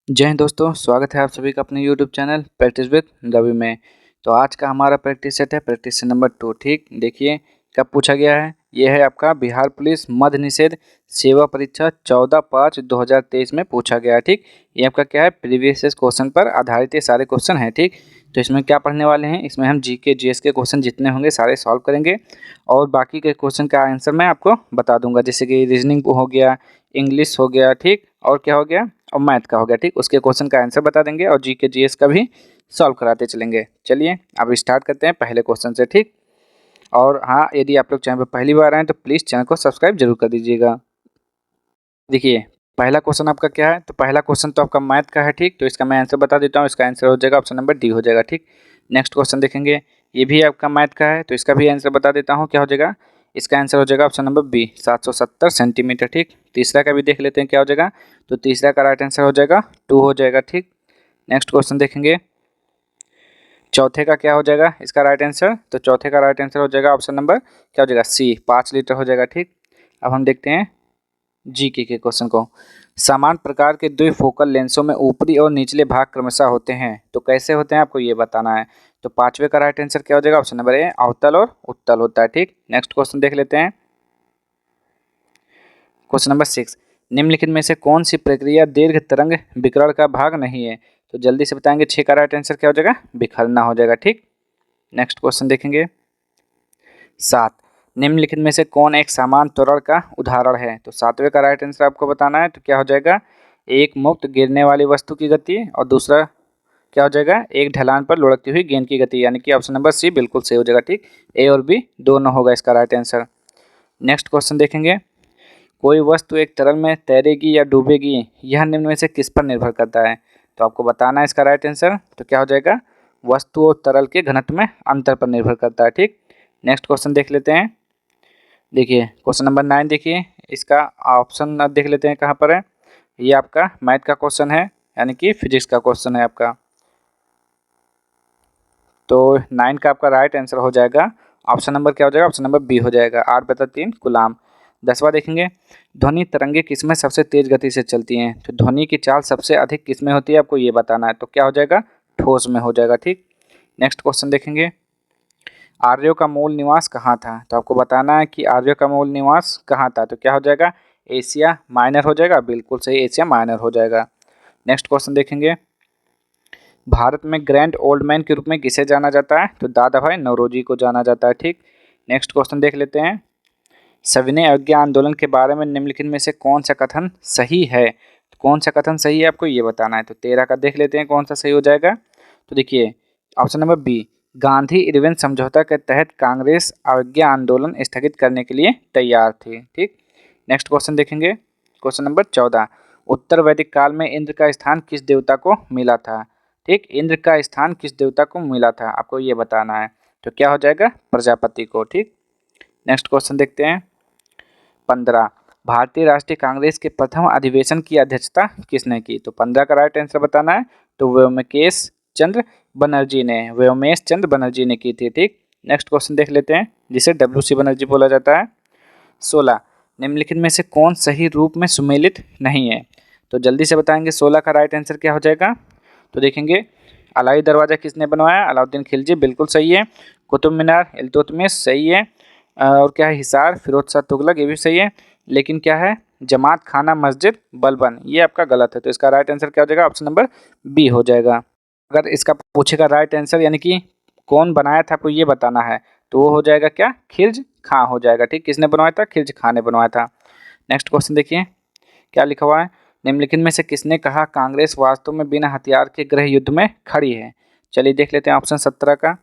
जय हिंद दोस्तों, स्वागत है आप सभी का अपने YouTube channel practice with Ravi में। तो आज का हमारा प्रैक्टिस सेट है प्रैक्टिस सेट नंबर 2। ठीक, देखिए कब पूछा गया है। ये है आपका बिहार पुलिस मद्य निषेध सेवा परीक्षा 14/5/2023 में पूछा गया है। ठीक, ये आपका क्या है, प्रीवियस क्वेश्चन पर आधारित ये सारे क्वेश्चन हैं। ठीक, तो इसमें क्या पढ़ने वाले हैं, इसमें हम जीके जीएस के क्वेश्चन जितने होंगे सारे सॉल्व करेंगे और बाकी के क्वेश्चन का आंसर मैं आपको बता दूंगा। जैसे कि रीजनिंग हो गया, इंग्लिश हो गया, ठीक, और क्या हो गया, और मैथ का हो गया। ठीक, उसके क्वेश्चन का आंसर बता देंगे और जीके जीएस का भी सॉल्व कराते चलेंगे। चलिए अब स्टार्ट करते हैं पहले क्वेश्चन से। ठीक, और हाँ, यदि आप लोग चैनल पर पहली बार आए हैं तो प्लीज़ चैनल को सब्सक्राइब जरूर कर दीजिएगा। देखिए पहला क्वेश्चन आपका क्या है, तो पहला क्वेश्चन तो आपका मैथ का है। ठीक, तो इसका मैं आंसर बता देता हूँ। इसका आंसर हो जाएगा ऑप्शन नंबर डी हो जाएगा। ठीक, नेक्स्ट क्वेश्चन देखेंगे, ये भी आपका मैथ का है, तो इसका भी आंसर बता देता हूँ। क्या हो जाएगा, इसका आंसर हो जाएगा ऑप्शन नंबर बी 770 सेंटीमीटर। ठीक, तीसरा का भी देख लेते हैं क्या हो जाएगा, तो तीसरा का राइट आंसर हो जाएगा 2 हो जाएगा। ठीक, नेक्स्ट क्वेश्चन देखेंगे, चौथे का क्या हो जाएगा इसका राइट आंसर, तो चौथे का राइट आंसर हो जाएगा ऑप्शन नंबर क्या हो जाएगा सी 5 लीटर हो जाएगा। ठीक, अब हम देखते हैं जीके के क्वेश्चन को। समान प्रकार के द्विफोकल लेंसों में ऊपरी और निचले भाग क्रमशः होते हैं, तो कैसे होते हैं आपको ये बताना है। तो पांचवे का राइट आंसर क्या हो जाएगा, ऑप्शन नंबर ए अवतल और उत्तल होता है। ठीक, नेक्स्ट क्वेश्चन देख लेते हैं, क्वेश्चन नंबर 6, निम्नलिखित में से कौन सी प्रक्रिया दीर्घ तरंग विकिरण का भाग नहीं है। तो जल्दी से बताएंगे, 6 का राइट आंसर क्या हो जाएगा, बिखरना हो जाएगा। ठीक, नेक्स्ट क्वेश्चन देखेंगे 7, निम्नलिखित में से कौन एक समान त्वरण का उदाहरण है। तो सातवें का राइट आंसर आपको बताना है, तो क्या हो जाएगा, एक मुक्त गिरने वाली वस्तु की गति और दूसरा क्या हो जाएगा, एक ढलान पर लुढ़कती हुई गेंद की गति, यानी कि ऑप्शन नंबर सी बिल्कुल सही हो जाएगा। ठीक, ए और बी दोनों होगा इसका राइट आंसर। नेक्स्ट क्वेश्चन देखेंगे, कोई वस्तु एक तरल में तैरेगी या डूबेगी, यह निम्न में से किस पर निर्भर करता है। तो आपको बताना है इसका राइट आंसर, तो क्या हो जाएगा, वस्तु और तरल के घनत्व में अंतर पर निर्भर करता है। ठीक, नेक्स्ट क्वेश्चन देख लेते हैं, देखिए क्वेश्चन नंबर 9 देखिए, इसका ऑप्शन देख लेते हैं कहाँ पर है। ये आपका मैथ का क्वेश्चन है, यानी कि फिजिक्स का क्वेश्चन है आपका। तो 9 का आपका राइट आंसर हो जाएगा ऑप्शन नंबर क्या हो जाएगा, ऑप्शन नंबर बी हो जाएगा 8/3 कूलाम। 10वां देखेंगे, ध्वनि तरंगे किसमें सबसे तेज गति से चलती हैं। तो ध्वनि की चाल सबसे अधिक किसमें होती है, आपको ये बताना है। तो क्या हो जाएगा, ठोस में हो जाएगा। ठीक, नेक्स्ट क्वेश्चन देखेंगे, आर्यों का मूल निवास कहाँ था। तो आपको बताना है कि आर्यों का मूल निवास कहाँ था। तो क्या हो जाएगा, एशिया माइनर हो जाएगा, बिल्कुल सही, एशिया माइनर हो जाएगा। नेक्स्ट क्वेश्चन देखेंगे, भारत में ग्रैंड ओल्ड मैन के रूप में किसे जाना जाता है। तो दादा भाई नौरोजी को जाना जाता है। ठीक, नेक्स्ट क्वेश्चन देख लेते हैं, सविनय अवज्ञा आंदोलन के बारे में निम्नलिखित में से कौन सा कथन सही है। तो कौन सा कथन सही है आपको ये बताना है। तो 13 का देख लेते हैं कौन सा सही हो जाएगा। तो देखिए option number B, Gandhi Irwin समझौता के तहत कांग्रेस अवज्ञा आंदोलन स्थगित करने के लिए तैयार थी। ठीक, नेक्स्ट क्वेश्चन देखेंगे, क्वेश्चन नंबर 14, उत्तर वैदिक काल में इंद्र का स्थान किस देवता को मिला था। ठीक, इंद्र का स्थान किस देवता को मिला था, आपको ये बताना है। तो क्या हो जाएगा, प्रजापति को। ठीक, नेक्स्ट क्वेश्चन देखते हैं, 15, भारतीय राष्ट्रीय कांग्रेस के प्रथम अधिवेशन की अध्यक्षता किसने की। तो 15 का राइट आंसर बताना है, तो व्योमकेश चंद्र बनर्जी ने, व्योमेश चंद्र बनर्जी ने की थी। ठीक, नेक्स्ट क्वेश्चन देख लेते हैं, जिसे WC बनर्जी बोला जाता है। 16, निम्नलिखित में से कौन सही रूप में सुमेलित नहीं है। तो जल्दी से बताएंगे 16 का राइट आंसर क्या हो जाएगा। तो देखेंगे, अलाई दरवाज़ा किसने बनवाया, अलाउद्दीन खिलजी, बिल्कुल सही है। कुतुब मीनार इल्तुतमिश, सही है। और क्या है, हिसार फिरोज शाह तुगलक, ये भी सही है। लेकिन क्या है, जमात खाना मस्जिद बलबन, ये आपका गलत है। तो इसका राइट आंसर क्या हो जाएगा, ऑप्शन नंबर बी हो जाएगा। अगर इसका पूछेगा राइट आंसर, यानी कि कौन बनाया था, आपको ये बताना है, तो वो हो जाएगा क्या, खिलज खां हो जाएगा। ठीक, किसने बनवाया था, खिलज खां ने बनवाया था। नेक्स्ट क्वेश्चन देखिए क्या लिखा हुआ है, निम्नलिखित में से किसने कहा कांग्रेस वास्तव में बिना हथियार के गृह युद्ध में खड़ी है। चलिए देख लेते हैं ऑप्शन 17 का,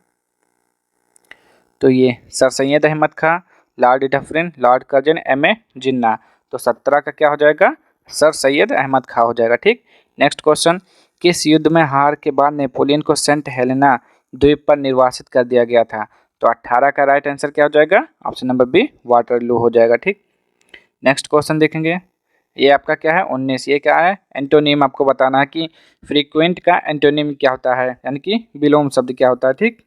तो ये sir Syed Ahmad Khan, lord Dufferin, lord Curzon, M.A. Jinnah. तो 17 का क्या हो जाएगा, सर सैयद अहमद खां हो जाएगा। ठीक, नेक्स्ट क्वेश्चन, किस युद्ध में हार के बाद नेपोलियन को सेंट हेलेना द्वीप पर निर्वासित कर दिया गया था। तो 18 का राइट आंसर क्या हो जाएगा, ऑप्शन नंबर बी वाटरलू हो जाएगा। ठीक, नेक्स्ट क्वेश्चन देखेंगे, ये आपका क्या है 19, ये क्या है, एंटोनिम आपको बताना है कि फ्रीक्वेंट का एंटोनिम क्या होता है, यानी कि विलोम शब्द क्या होता है। ठीक,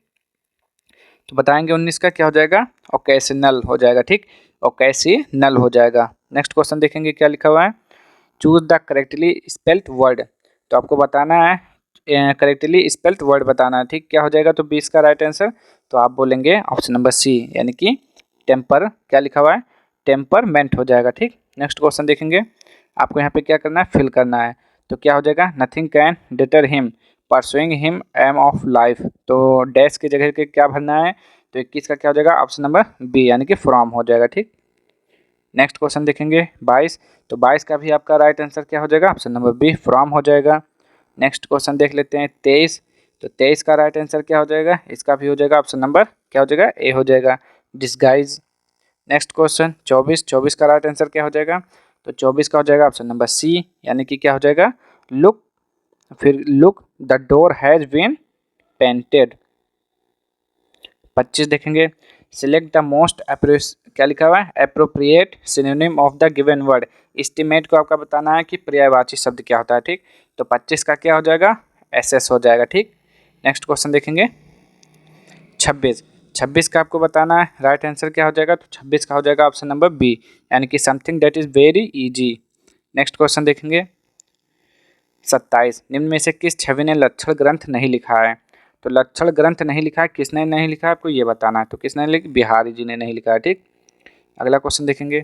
तो बताएंगे 19 का क्या हो जाएगा, ओकेशनल हो जाएगा। ठीक, ओकेशनल हो जाएगा। नेक्स्ट क्वेश्चन देखेंगे क्या लिखा हुआ है, choose the correctly spelled word. तो आपको बताना है करेक्टली स्पेल्ड वर्ड बताना है, ठीक। क्या हो जाएगा तो 20 का राइट आंसर, तो आप बोलेंगे ऑप्शन नंबर सी, यानी कि टेम्पर, क्या लिखा हुआ है, टेम्परमेंट हो जाएगा, ठीक। नेक्स्ट क्वेश्चन देखेंगे, आपको यहाँ पे क्या करना है, फिल करना है। तो क्या हो जाएगा, nothing can deter him pursuing him aim of life, तो डैश की जगह के क्या भरना है, तो 21 का क्या हो जाएगा, ऑप्शन नंबर बी, यानी कि फ्रॉम हो जाएगा, ठीक। नेक्स्ट क्वेश्चन देखेंगे 22, तो 22 का भी आपका राइट आंसर क्या हो जाएगा, ऑप्शन नंबर बी, फ्रॉम हो जाएगा। नेक्स्ट क्वेश्चन देख लेते हैं 23, तो 23 का राइट आंसर क्या हो जाएगा, इसका भी हो जाएगा ऑप्शन नंबर क्या हो जाएगा, ए हो जाएगा, डिस्गाइज। नेक्स्ट क्वेश्चन 24, 24 का राइट आंसर क्या हो जाएगा, तो 24 का हो जाएगा ऑप्शन नंबर सी, यानी कि क्या हो जाएगा, लुक, फिर look the door has been painted. 25 देखेंगे, सिलेक्ट द मोस्ट क्या लिखा हुआ है, appropriate synonym of the given word. Estimate को आपका बताना है कि पर्यायवाची शब्द क्या होता है, ठीक। तो 25 का क्या हो जाएगा, एसएस हो जाएगा, ठीक। नेक्स्ट क्वेश्चन देखेंगे 26, 26 का आपको बताना है राइट आंसर क्या हो जाएगा, तो 26 का हो जाएगा ऑप्शन नंबर बी, यानी कि something that is very easy. Next question देखेंगे 27, निम्न में से किस छवि ने लक्षण ग्रंथ नहीं लिखा है, तो लक्षण ग्रंथ नहीं लिखा है, किसने नहीं लिखा है आपको ये बताना है, तो किसने लिखा, बिहारी जी ने नहीं लिखा है, ठीक। अगला क्वेश्चन देखेंगे,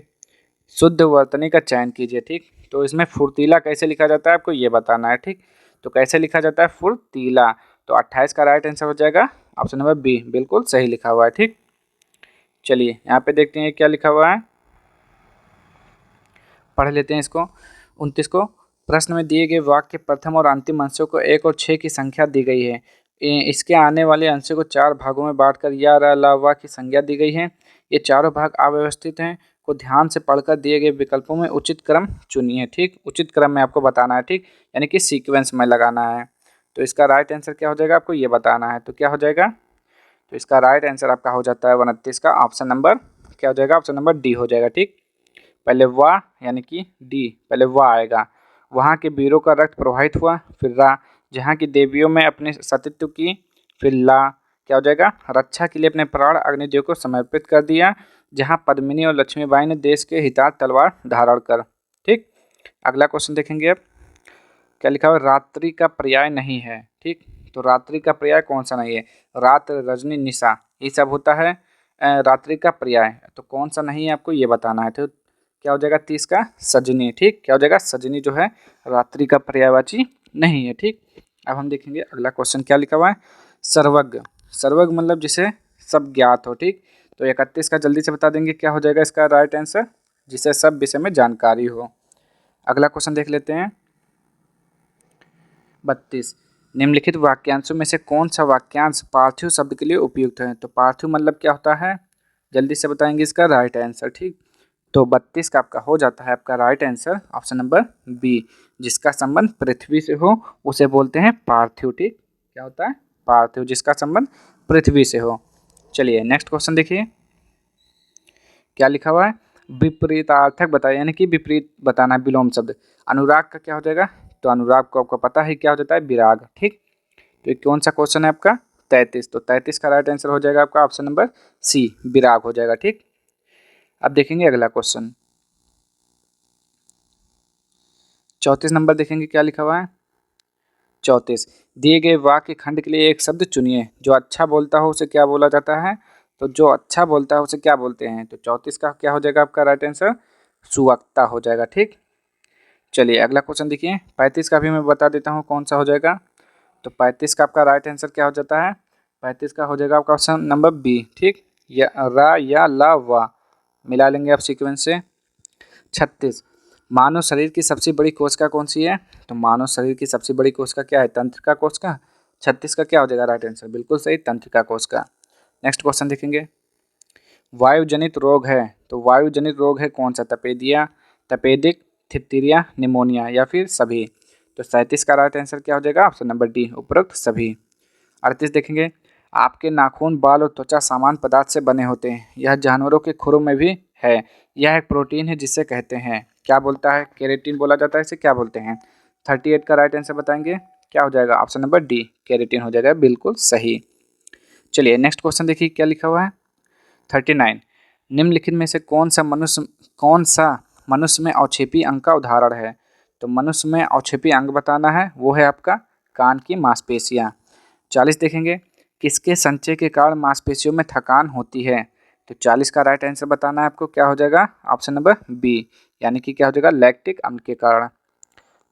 शुद्ध वर्तनी का चयन कीजिए, ठीक। तो इसमें फुर्तीला कैसे लिखा जाता है आपको ये बताना है, ठीक। तो कैसे लिखा जाता है फुर्तीला, तो 28 का राइट आंसर हो जाएगा ऑप्शन नंबर बी, बिल्कुल सही लिखा हुआ है, ठीक। चलिए यहाँ पे देखते हैं क्या लिखा हुआ है, पढ़ लेते हैं इसको। 29 को, प्रश्न में दिए गए वाक्य प्रथम और अंतिम अंशों को 1 और 6 की संख्या दी गई है, इसके आने वाले अंशों को 4 भागों में बांटकर या र ला वा की संज्ञा दी गई है, ये चारों भाग अव्यवस्थित हैं, को ध्यान से पढ़कर दिए गए विकल्पों में उचित क्रम चुनिए, ठीक। उचित क्रम में आपको बताना है, ठीक, यानी कि सीक्वेंस में लगाना है। तो इसका राइट आंसर क्या हो जाएगा आपको ये बताना है, तो क्या हो जाएगा, तो इसका राइट आंसर आपका हो जाता है 29 का ऑप्शन नंबर क्या हो जाएगा, ऑप्शन नंबर डी हो जाएगा, ठीक। पहले वाह यानी कि डी, पहले वाह आएगा, वहाँ के वीरों का रक्त प्रवाहित हुआ, फिर रा, जहाँ की देवियों में अपने सतीत्व की, फिर ला, क्या हो जाएगा, रक्षा के लिए अपने प्राण अग्निदेव को समर्पित कर दिया, जहाँ पद्मिनी और लक्ष्मीबाई ने देश के हितार्थ तलवार धारण कर, ठीक। अगला क्वेश्चन देखेंगे अब, क्या लिखा हुआ है, रात्रि का पर्याय नहीं है, ठीक। तो रात्रि का पर्याय कौन सा नहीं है, रात, रजनी, निशा, ये सब होता है रात्रि का पर्याय, तो कौन सा नहीं है आपको ये बताना है, तो क्या हो जाएगा 30 का सजनी, ठीक। क्या हो जाएगा, सजनी जो है रात्रि का पर्यायवाची नहीं है, ठीक। अब हम देखेंगे अगला क्वेश्चन क्या लिखा हुआ है, सर्वज्ञ, सर्वज्ञ मतलब जिसे सब ज्ञात हो, ठीक। तो 31 का जल्दी से बता देंगे क्या हो जाएगा इसका राइट आंसर, जिसे सब विषय में जानकारी हो। अगला क्वेश्चन देख लेते हैं 32, निम्नलिखित वाक्यांशों में से कौन सा वाक्यांश पार्थिव शब्द के लिए उपयुक्त है, तो पार्थिव मतलब क्या होता है, जल्दी से बताएंगे इसका राइट आंसर, ठीक। तो 32 का आपका हो जाता है आपका right answer option number B, जिसका संबंध पृथ्वी से हो उसे बोलते हैं पार्थिव, ठीक। क्या होता है, पार्थिव, जिसका संबंध पृथ्वी से हो। चलिए नेक्स्ट क्वेश्चन देखिए, क्या लिखा हुआ है, विपरीतार्थक बताइए, यानी कि विपरीत बताना है, विलोम शब्द। अनुराग का क्या हो जाएगा, तो अनुराग को आपको पता है क्या हो जाता है, विराग, ठीक। तो ये कौन सा क्वेश्चन है आपका 33, तो 33 का राइट आंसर हो जाएगा आपका ऑप्शन नंबर सी, विराग हो जाएगा, ठीक। अब देखेंगे अगला क्वेश्चन 34 नंबर देखेंगे क्या लिखा हुआ है, 34, दिए गए वाक्य खंड के लिए एक शब्द चुनिए, जो अच्छा बोलता हो उसे क्या बोला जाता है, तो जो अच्छा बोलता है उसे क्या बोलते हैं, तो 34 का क्या हो जाएगा आपका राइट आंसर सुवक्ता हो जाएगा, ठीक। चलिए अगला क्वेश्चन देखिए 35 का भी मैं बता देता हूँ कौन सा हो जाएगा, तो 35 का आपका राइट आंसर क्या हो जाता है, 35 का हो जाएगा आपका ऑप्शन नंबर बी, ठीक, या रा या ला वा मिला लेंगे आप सीक्वेंस से। 36, मानव शरीर की सबसे बड़ी कोशिका कौन सी है, तो मानव शरीर की सबसे बड़ी कोशिका क्या है, तंत्रिका कोशिका। 36 का क्या हो जाएगा राइट आंसर, बिल्कुल सही, तंत्रिका कोशिका। नेक्स्ट क्वेश्चन देखेंगे, वायु जनित रोग है, तो वायु जनित रोग है कौन सा, तपेदिया, तपेदिक, थित्तिरिया, निमोनिया या फिर सभी। तो 37 का राइट आंसर क्या हो जाएगा ऑप्शन नंबर डी, उपरोक्त सभी। 38 देखेंगे, आपके नाखून, बाल और त्वचा समान पदार्थ से बने होते हैं, यह जानवरों के खुरों में भी है, यह एक प्रोटीन है जिसे कहते हैं, क्या बोलता है, केरेटिन बोला जाता है, इसे क्या बोलते हैं। 38 का राइट आंसर बताएंगे क्या हो जाएगा ऑप्शन नंबर डी, केरेटिन हो जाएगा, बिल्कुल सही। चलिए नेक्स्ट क्वेश्चन देखिए क्या लिखा हुआ है 39, निम्नलिखित में से कौन सा मनुष्य में अवक्षेपी अंग का उदाहरण है, तो मनुष्य में अवक्षेपी अंग बताना है, वो है आपका कान की मांसपेशियाँ। 40 देखेंगे, किसके संचय के कारण मांसपेशियों में थकान होती है? तो 40 का राइट आंसर बताना है आपको, क्या हो जाएगा? ऑप्शन नंबर बी, यानी कि क्या हो जाएगा? लैक्टिक अम्ल के कारण।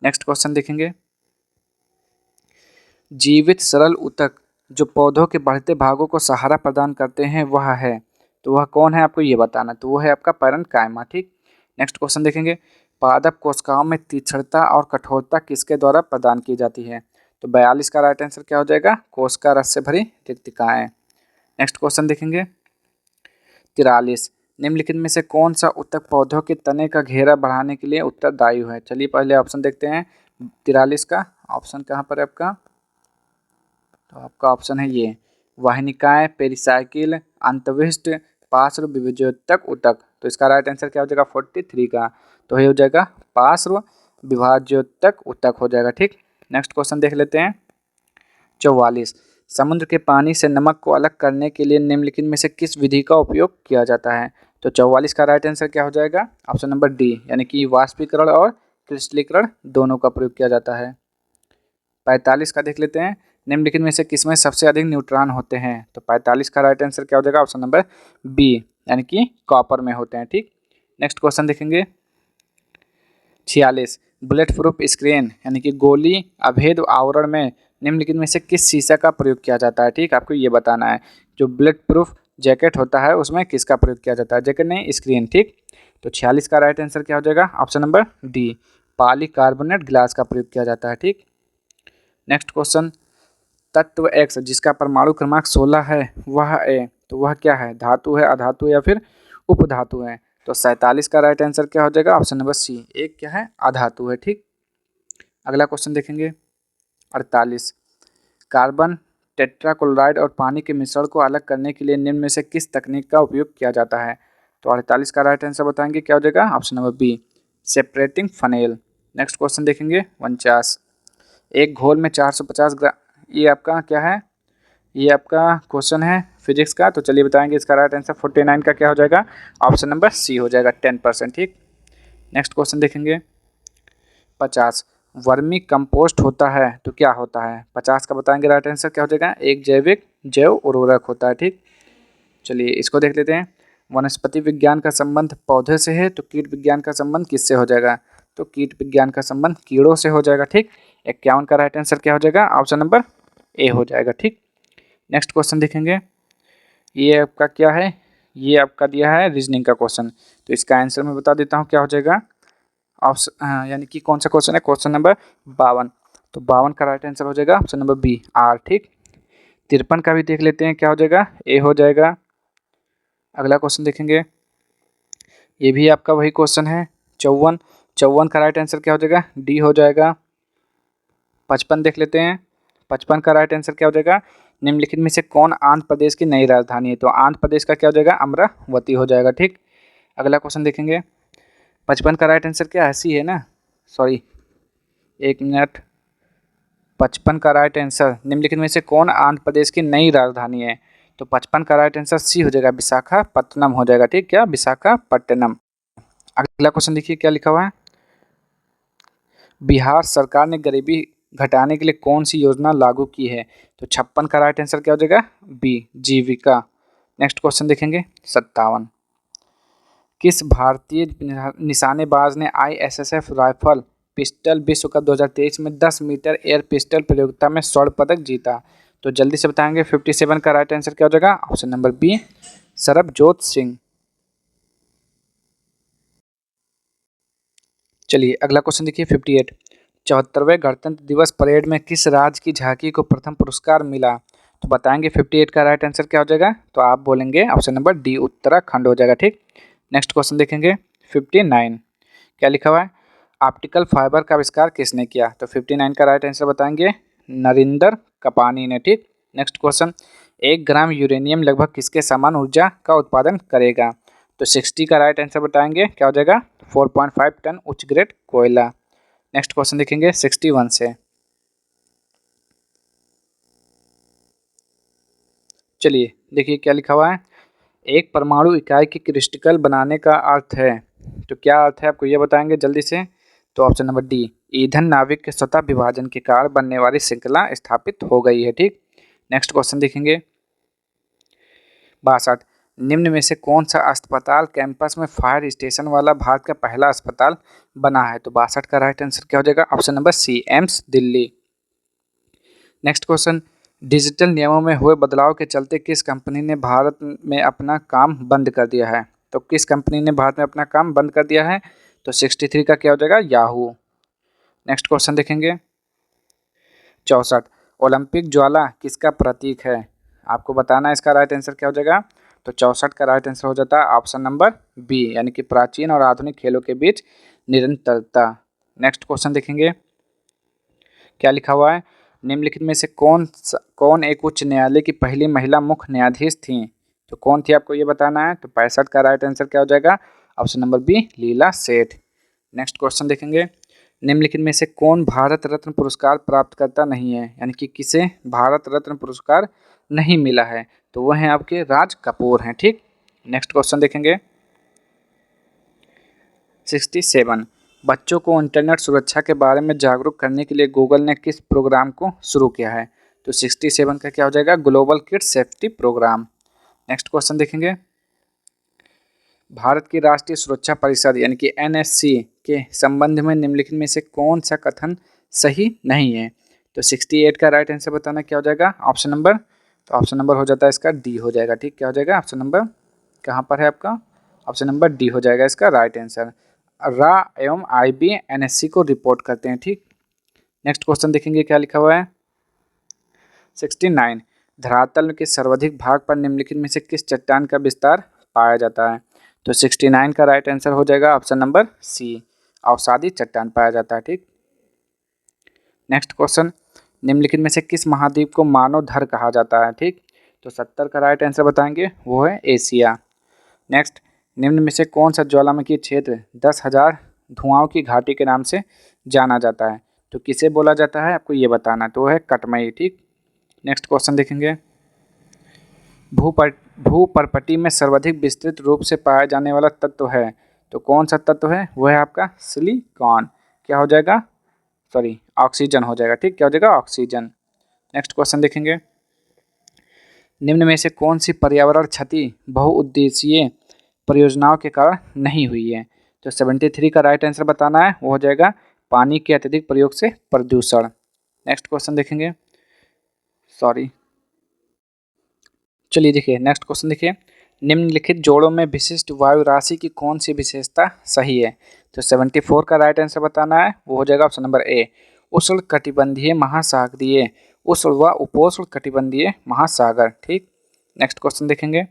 नेक्स्ट क्वेश्चन देखेंगे, जीवित सरल ऊतक जो पौधों के बढ़ते भागों को सहारा प्रदान करते हैं वह है, तो वह कौन है आपको ये बताना, तो वो है आपका पैरेन्काइमा। ठीक। नेक्स्ट क्वेश्चन देखेंगे, पादप कोशिकाओं में तीक्ष्णता और कठोरता किसके द्वारा प्रदान की जाती है? तो 42 का राइट आंसर क्या हो जाएगा? कोशिका रस से भरी रिक्तिकाएं। नेक्स्ट क्वेश्चन देखेंगे, 43, निम्नलिखित में से कौन सा ऊतक पौधों के तने का घेरा बढ़ाने के लिए उत्तरदायी है? चलिए पहले ऑप्शन देखते हैं। 43 का ऑप्शन कहाँ पर है आपका? तो आपका ऑप्शन है ये, वाहिनिकाएं, पेरिसाइकिल, अंतविष्ट, पार्श्व विभाज्योतक ऊतक। तो इसका राइट आंसर क्या हो जाएगा? 43 का, तो ये हो जाएगा पार्श्व विभाज्योतक ऊतक हो जाएगा। ठीक। नेक्स्ट क्वेश्चन देख लेते हैं। 44, समुद्र के पानी से नमक को अलग करने के लिए निम्नलिखित में से किस विधि का उपयोग किया जाता है? तो 44 का राइट आंसर क्या हो जाएगा? ऑप्शन नंबर डी, यानी कि वाष्पीकरण और क्रिस्टलीकरण दोनों का प्रयोग किया जाता है। 45 का देख लेते हैं, निम्नलिखित में से किसमें सबसे अधिक न्यूट्रॉन होते हैं? तो 45 का राइट आंसर क्या हो जाएगा? ऑप्शन नंबर बी, यानी कि कॉपर में होते हैं। ठीक। नेक्स्ट क्वेश्चन देखेंगे, 46, बुलेट प्रूफ स्क्रीन यानी कि गोली अभेद आवरण में निम्नलिखित में से किस शीशा का प्रयोग किया जाता है? ठीक, आपको ये बताना है। जो बुलेट प्रूफ जैकेट होता है उसमें किसका प्रयोग किया जाता है? जैकेट नहीं, स्क्रीन। ठीक। तो 46 का राइट आंसर क्या हो जाएगा? Option number D, polycarbonate glass का प्रयोग किया जाता है। ठीक। नेक्स्ट क्वेश्चन, तत्व एक्स जिसका परमाणु क्रमांक 16 है वह ए, तो वह क्या है? धातु है, अधातु है या फिर उपधातु है? तो 47 का राइट आंसर क्या हो जाएगा? ऑप्शन नंबर सी, एक क्या है? अधातु है। ठीक। अगला क्वेश्चन देखेंगे, 48, कार्बन टेट्राक्लोराइड और पानी के मिश्रण को अलग करने के लिए निम्न में से किस तकनीक का उपयोग किया जाता है? तो 48 का राइट आंसर बताएंगे, क्या हो जाएगा? Option number B, separating funnel. Next question देखेंगे, 49, एक घोल में 450 ग्राम, ये आपका क्या है? ये आपका क्वेश्चन है फिजिक्स का, तो चलिए बताएंगे इसका राइट आंसर 49 का क्या हो जाएगा? ऑप्शन नंबर सी हो जाएगा, 10%। ठीक। नेक्स्ट क्वेश्चन देखेंगे, 50, वर्मी कंपोस्ट होता है तो क्या होता है? 50 का बताएंगे राइट आंसर क्या हो जाएगा? एक जैविक जैव उर्वरक होता है। ठीक। चलिए इसको देख लेते हैं, वनस्पति विज्ञान का संबंध पौधे से है तो कीट विज्ञान का संबंध किससे हो जाएगा? तो कीट विज्ञान का संबंध कीड़ों से हो जाएगा। ठीक। 51 का राइट आंसर क्या हो जाएगा? ऑप्शन नंबर ए हो जाएगा। ठीक। नेक्स्ट क्वेश्चन देखेंगे, ये आपका क्या है? ये आपका दिया है रीजनिंग का क्वेश्चन, तो इसका आंसर मैं बता देता हूँ क्या हो जाएगा। ऑप्शन यानी कि कौन सा क्वेश्चन है? क्वेश्चन नंबर 52, तो 52 का राइट आंसर हो जाएगा ऑप्शन नंबर बी, आर। ठीक। 53 का भी देख लेते हैं, क्या हो जाएगा? ए हो जाएगा। अगला क्वेश्चन देखेंगे, ये भी आपका वही क्वेश्चन है। 54 का राइट आंसर क्या हो जाएगा? डी हो जाएगा। 55 देख लेते हैं, 55 का राइट आंसर क्या हो जाएगा? निम्नलिखित में से कौन आंध्र प्रदेश की नई राजधानी है? तो आंध्र प्रदेश का क्या हो जाएगा? अमरावती हो जाएगा। ठीक। अगला क्वेश्चन देखेंगे, 55 का राइट आंसर क्या है? सी है ना, सॉरी 1 मिनट। 55 का राइट आंसर, निम्नलिखित में से कौन आंध्र प्रदेश की नई राजधानी है? तो 55 का राइट आंसर सी हो जाएगा, विशाखापट्टनम हो जाएगा। ठीक, क्या? विशाखापट्टनम। अगला क्वेश्चन देखिए क्या लिखा हुआ है, बिहार सरकार ने गरीबी घटाने के लिए कौन सी योजना लागू की है? तो 56 का राइट आंसर क्या हो जाएगा? बी, जीविका। नेक्स्ट क्वेश्चन देखेंगे, 57, किस भारतीय निशानेबाज ने ISSF राइफल पिस्टल विश्व कप 2023 में 10 मीटर एयर पिस्टल प्रतियोगिता में स्वर्ण पदक जीता? तो जल्दी से बताएंगे, 57 का राइट आंसर क्या हो जाएगा? Option number B, Sarabjot Singh. चलिए अगला क्वेश्चन देखिए, 58, 74वें गणतंत्र दिवस परेड में किस राज्य की झांकी को प्रथम पुरस्कार मिला? तो बताएंगे 58 का राइट आंसर क्या हो जाएगा? तो आप बोलेंगे ऑप्शन नंबर डी, उत्तराखंड हो जाएगा। ठीक। नेक्स्ट क्वेश्चन देखेंगे, 59, क्या लिखा हुआ है, ऑप्टिकल फाइबर का आविष्कार किसने किया? तो 59 का राइट आंसर बताएंगे, नरिंदर कपानी ने। ठीक। नेक्स्ट क्वेश्चन, 1 ग्राम यूरेनियम लगभग किसके समान ऊर्जा का उत्पादन करेगा? तो 60 का राइट आंसर बताएंगे, क्या हो जाएगा? 4.5 टन उच्च ग्रेड कोयला। नेक्स्ट क्वेश्चन देखेंगे 61 से, चलिए देखिए क्या लिखा हुआ है, एक परमाणु इकाई की क्रिस्टल बनाने का अर्थ है, तो क्या अर्थ है आपको ये बताएंगे जल्दी से। तो ऑप्शन नंबर डी, ईंधन नाविक के स्वतः विभाजन के कारण बनने वाली श्रृंखला स्थापित हो गई है। ठीक, नेक्स्ट क्वेश्चन देखेंगे 62, निम्न में से कौन सा अस्पताल कैंपस में फायर स्टेशन वाला भारत का पहला अस्पताल बना है? तो 62 का राइट आंसर क्या हो जाएगा? Option number C, AIIMS Delhi. Next question, digital नियमों में हुए बदलाव के चलते किस कंपनी ने भारत में अपना काम बंद कर दिया है? तो किस कंपनी ने भारत में अपना काम बंद कर दिया है? तो 63 का क्या हो जाएगा? याहू। नेक्स्ट क्वेश्चन देखेंगे 64, ओलंपिक ज्वाला किसका प्रतीक है? आपको बताना है इसका राइट आंसर क्या हो जाएगा? तो 64 का राइट आंसर हो जाता है ऑप्शन नंबर बी, यानी कि प्राचीन और आधुनिक खेलों के बीच निरंतरता। नेक्स्ट क्वेश्चन देखेंगे क्या लिखा हुआ है, निम्नलिखित में से कौन एक उच्च न्यायालय की पहली महिला मुख्य न्यायाधीश थी? तो कौन थी आपको ये बताना है। तो 65 का राइट आंसर क्या हो जाएगा? ऑप्शन नंबर बी, लीला सेठ। नेक्स्ट क्वेश्चन देखेंगे, निम्नलिखित में से कौन भारत रत्न पुरस्कार प्राप्तकर्ता नहीं है, यानी कि किसे भारत रत्न पुरस्कार नहीं मिला है? तो वह हैं आपके राज कपूर हैं। ठीक, नेक्स्ट क्वेश्चन देखेंगे 67, बच्चों को इंटरनेट सुरक्षा के बारे में जागरूक करने के लिए गूगल ने किस प्रोग्राम को शुरू किया है? तो 67 का क्या हो जाएगा? Global kids safety program. Next question देखेंगे, भारत की राष्ट्रीय सुरक्षा परिषद यानी कि एनएससी के संबंध में निम्नलिखित में से कौन सा कथन सही नहीं है? तो 68 का राइट आंसर बताना क्या हो जाएगा? ऑप्शन नंबर, तो ऑप्शन नंबर हो जाता है इसका डी हो जाएगा। ठीक, क्या हो जाएगा? ऑप्शन नंबर कहाँ पर है आपका? ऑप्शन नंबर डी हो जाएगा इसका राइट आंसर। रा एवं आईबी एनएससी को रिपोर्ट करते हैं। ठीक, नेक्स्ट क्वेश्चन देखेंगे क्या लिखा हुआ है 69, धरातल के सर्वाधिक भाग पर निम्नलिखित में से किस चट्टान का विस्तार पाया जाता है? तो 69 का राइट आंसर हो जाएगा ऑप्शन नंबर सी, अवसादी चट्टान पाया जाता है। ठीक, नेक्स्ट क्वेश्चन, निम्नलिखित में से किस महाद्वीप को मानव धर कहा जाता है? ठीक, तो 70 का राइट आंसर बताएंगे, वो है एशिया। नेक्स्ट, निम्न में से कौन सा ज्वालामुखी क्षेत्र 10,000 धुआंओं की घाटी के नाम से जाना जाता है? तो किसे बोला जाता है आपको ये बताना, तो वो है कटमई। ठीक, नेक्स्ट क्वेश्चन देखेंगे, भूपर्पटी में सर्वाधिक विस्तृत रूप से पाया जाने वाला तत्व है, तो कौन सा तत्व है? वो है आपका सिलिकॉन। क्या हो जाएगा? सॉरी, ऑक्सीजन हो जाएगा। ठीक, क्या हो जाएगा? ऑक्सीजन। नेक्स्ट क्वेश्चन देखेंगे, निम्न में से कौन सी पर्यावरण क्षति बहुउद्देशीय परियोजनाओं के कारण नहीं हुई है? तो 73 का राइट आंसर बताना है, वो हो जाएगा पानी के अत्यधिक प्रयोग से प्रदूषण। नेक्स्ट क्वेश्चन देखेंगे, सॉरी, चलिए देखिए नेक्स्ट क्वेश्चन देखिए, निम्नलिखित जोड़ों में विशिष्ट वायु राशि की कौन सी विशेषता सही है? तो 74 का राइट आंसर बताना है, वो हो जाएगा ऑप्शन नंबर ए, उष्ण कटिबंधीय महासागरीय, उष्ण व उपोष्ण कटिबंधीय महासागर। ठीक, नेक्स्ट क्वेश्चन देखेंगे,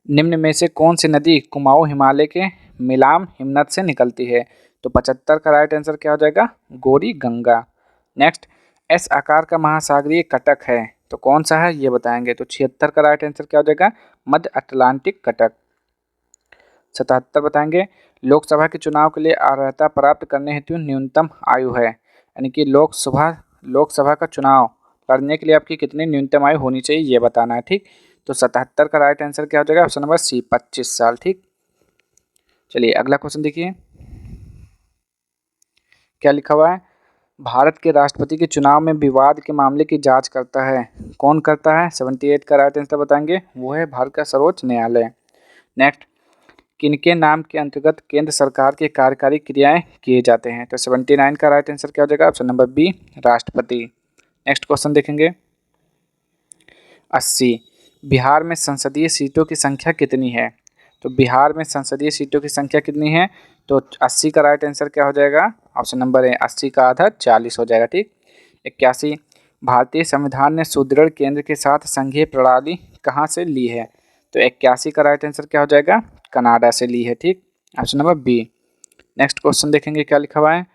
निम्न में से कौन सी नदी कुमाऊं हिमालय के मिलाम हिमनद से निकलती है? तो 75 का राइट आंसर क्या हो जाएगा? गौरी गंगा। नेक्स्ट, एस आकार का महासागरीय कटक है, तो कौन सा है ये बताएंगे। तो 76 का राइट आंसर क्या हो जाएगा? मध्य अटलांटिक कटक। 77 बताएंगे, लोकसभा के चुनाव के लिए अर्हता प्राप्त करने हेतु न्यूनतम आयु है, यानी कि लोकसभा का चुनाव लड़ने के लिए आपकी कितनी न्यूनतम आयु होनी चाहिए ये बताना है। ठीक, तो 77 का राइट आंसर क्या हो जाएगा? ऑप्शन नंबर सी, 25 साल। ठीक, चलिए अगला क्वेश्चन देखिए क्या लिखा हुआ है, भारत के राष्ट्रपति के चुनाव में विवाद के मामले की जांच करता है, कौन करता है? 78 का राइट आंसर बताएंगे, वो है भारत का सर्वोच्च न्यायालय। नेक्स्ट, किनके नाम के अंतर्गत केंद्र सरकार के कार्यकारी क्रियाएं किए जाते हैं? तो 79 का राइट आंसर क्या हो जाएगा? ऑप्शन नंबर बी, राष्ट्रपति। नेक्स्ट क्वेश्चन देखेंगे 80, बिहार में संसदीय सीटों की संख्या कितनी है? तो बिहार में संसदीय सीटों की संख्या कितनी है? तो 80 का राइट आंसर क्या हो जाएगा? ऑप्शन नंबर ए, 80 का आधा 40 हो जाएगा। ठीक, 81, भारतीय संविधान ने सुदृढ़ केंद्र के साथ संघीय प्रणाली कहाँ से ली है? तो 81 का राइट आंसर क्या हो जाएगा? कनाडा से ली है। ठीक, option number B. Next question देखेंगे क्या लिखा हुआ है,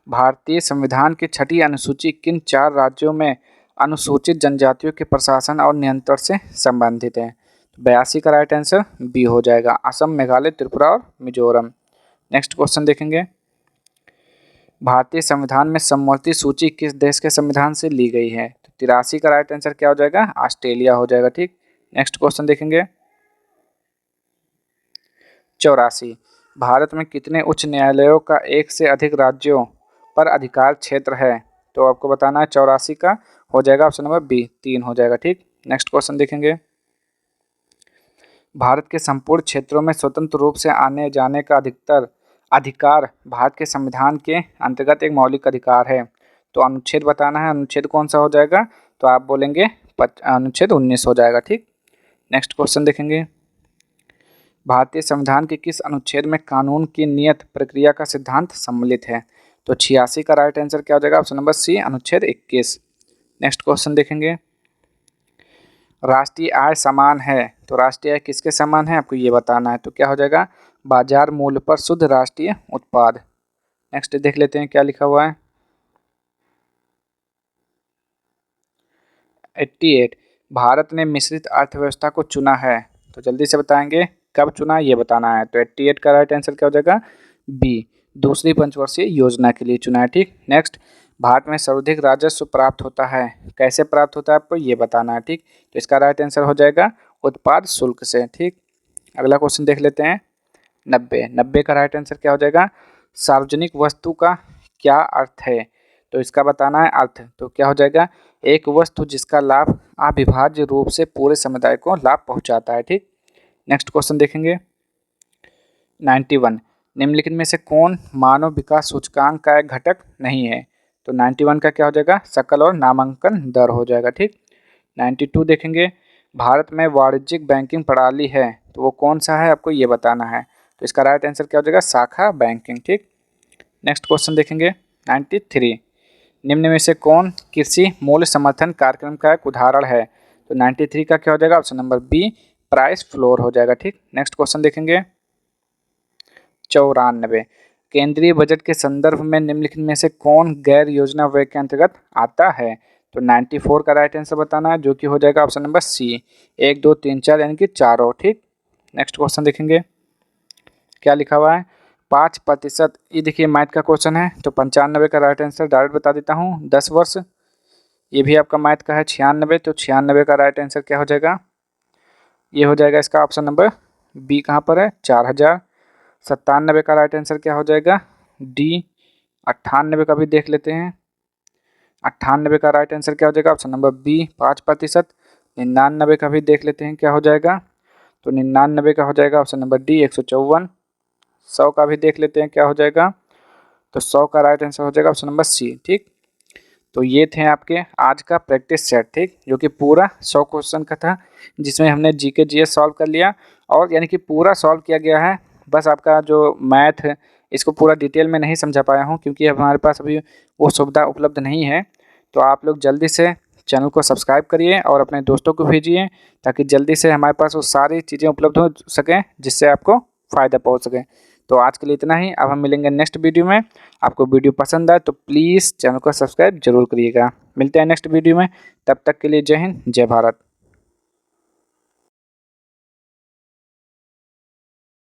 भारतीय संविधान की छठी अनुसूची किन 4 राज्यों में अनुसूचित जनजातियों के प्रशासन और नियंत्रण से संबंधित है? 82 का राइट आंसर बी हो जाएगा, असम, मेघालय, त्रिपुरा और मिजोरम। नेक्स्ट क्वेश्चन देखेंगे, भारतीय संविधान में समवर्ती सूची किस देश के संविधान से ली गई है? तो 83 का राइट आंसर क्या हो जाएगा? ऑस्ट्रेलिया हो जाएगा। ठीक, नेक्स्ट क्वेश्चन देखेंगे 84, भारत में कितने उच्च न्यायालयों का एक से अधिक राज्यों पर अधिकार क्षेत्र है? तो आपको बताना है 84 का हो जाएगा ऑप्शन नंबर बी, 3 हो जाएगा। ठीक, नेक्स्ट क्वेश्चन देखेंगे। भारत के संपूर्ण क्षेत्रों में स्वतंत्र रूप से आने जाने का अधिकार भारत के संविधान के अंतर्गत एक मौलिक अधिकार है। तो अनुच्छेद बताना है, अनुच्छेद कौन सा हो जाएगा? तो आप बोलेंगे अनुच्छेद 19 हो जाएगा। ठीक, नेक्स्ट क्वेश्चन देखेंगे। भारतीय संविधान के किस अनुच्छेद में कानून की नियत प्रक्रिया का सिद्धांत सम्मिलित है? तो 86 का राइट आंसर क्या हो जाएगा? ऑप्शन नंबर सी, अनुच्छेद 21। नेक्स्ट क्वेश्चन देखेंगे। राष्ट्रीय आय समान है, तो राष्ट्रीय आय किसके समान है आपको ये बताना है। तो क्या हो जाएगा? बाजार मूल्य पर शुद्ध राष्ट्रीय उत्पाद। नेक्स्ट देख लेते हैं क्या लिखा हुआ है। 88, भारत ने मिश्रित अर्थव्यवस्था को चुना है, तो जल्दी से बताएंगे कब चुना ये बताना है। तो 88 का राइट आंसर क्या हो जाएगा? बी, दूसरी पंचवर्षीय योजना के लिए चुना है। ठीक, नेक्स्ट, भारत में सर्वाधिक राजस्व प्राप्त होता है, कैसे प्राप्त होता है आपको ये बताना है। ठीक, तो इसका राइट आंसर हो जाएगा उत्पाद शुल्क से। ठीक, अगला क्वेश्चन देख लेते हैं। 90 का राइट आंसर क्या हो जाएगा? सार्वजनिक वस्तु का क्या अर्थ है? तो इसका बताना है अर्थ। तो क्या हो जाएगा? एक वस्तु जिसका लाभ अविभाज्य रूप से पूरे समुदाय को लाभ पहुंचाता है। ठीक, नेक्स्ट क्वेश्चन देखेंगे। 91, निम्नलिखित में से कौन मानव विकास सूचकांक का एक घटक नहीं है? तो 91 का क्या हो जाएगा? सकल और नामांकन दर हो जाएगा। ठीक, 92 देखेंगे। भारत में वाणिज्यिक बैंकिंग प्रणाली है, तो वो कौन सा है आपको ये बताना है। तो इसका राइट आंसर क्या हो जाएगा? शाखा बैंकिंग। ठीक, नेक्स्ट क्वेश्चन देखेंगे। 93, निम्न में से कौन कृषि मूल्य समर्थन कार्यक्रम का एक उदाहरण है? तो 93 का क्या हो जाएगा? Option number B, price floor हो जाएगा। ठीक, नेक्स्ट क्वेश्चन देखेंगे। 94, केंद्रीय बजट के संदर्भ में निम्नलिखित में से कौन गैर योजना व्यय के अंतर्गत आता है? तो 94 का राइट आंसर बताना है, जो कि हो जाएगा ऑप्शन नंबर सी, 1 2 3 4 यानी कि चारों। ठीक, नेक्स्ट क्वेश्चन देखेंगे क्या लिखा हुआ है। 5%, ये देखिए मैथ का क्वेश्चन है, तो 95 का राइट आंसर डायरेक्ट बता देता हूँ। 10 वर्ष, ये भी आपका मैथ का है। 96, तो 96 का राइट आंसर क्या हो जाएगा? ये हो जाएगा इसका ऑप्शन नंबर बी, कहाँ पर है? 4000। 97 का राइट आंसर क्या हो जाएगा? डी। 98 का भी देख लेते हैं। 98 का राइट आंसर क्या हो जाएगा? Option number B, 5%। 99 का भी देख लेते हैं क्या हो जाएगा? तो 99 का हो जाएगा ऑप्शन नंबर डी, 154। 100 का भी देख लेते हैं क्या हो जाएगा? तो 100 का राइट आंसर हो जाएगा ऑप्शन नंबर सी। ठीक, तो ये थे आपके आज का प्रैक्टिस सेट। ठीक, जो कि पूरा 100 क्वेश्चन का था, जिसमें हमने जीके जीएस सॉल्व कर लिया, और यानी कि पूरा सॉल्व किया गया है। बस आपका जो मैथ है इसको पूरा डिटेल में नहीं समझा पाया हूँ, क्योंकि हमारे पास अभी वो सुविधा उपलब्ध नहीं है। तो आप लोग जल्दी से चैनल को सब्सक्राइब करिए और अपने दोस्तों को भेजिए, ताकि जल्दी से हमारे पास वो सारी चीज़ें उपलब्ध हो सकें, जिससे आपको फ़ायदा पहुँच सके। तो आज के लिए इतना ही। अब हम मिलेंगे नेक्स्ट वीडियो में। आपको वीडियो पसंद आए तो प्लीज़ चैनल को सब्सक्राइब जरूर करिएगा। मिलते हैं नेक्स्ट वीडियो में, तब तक के लिए जय हिंद, जय भारत।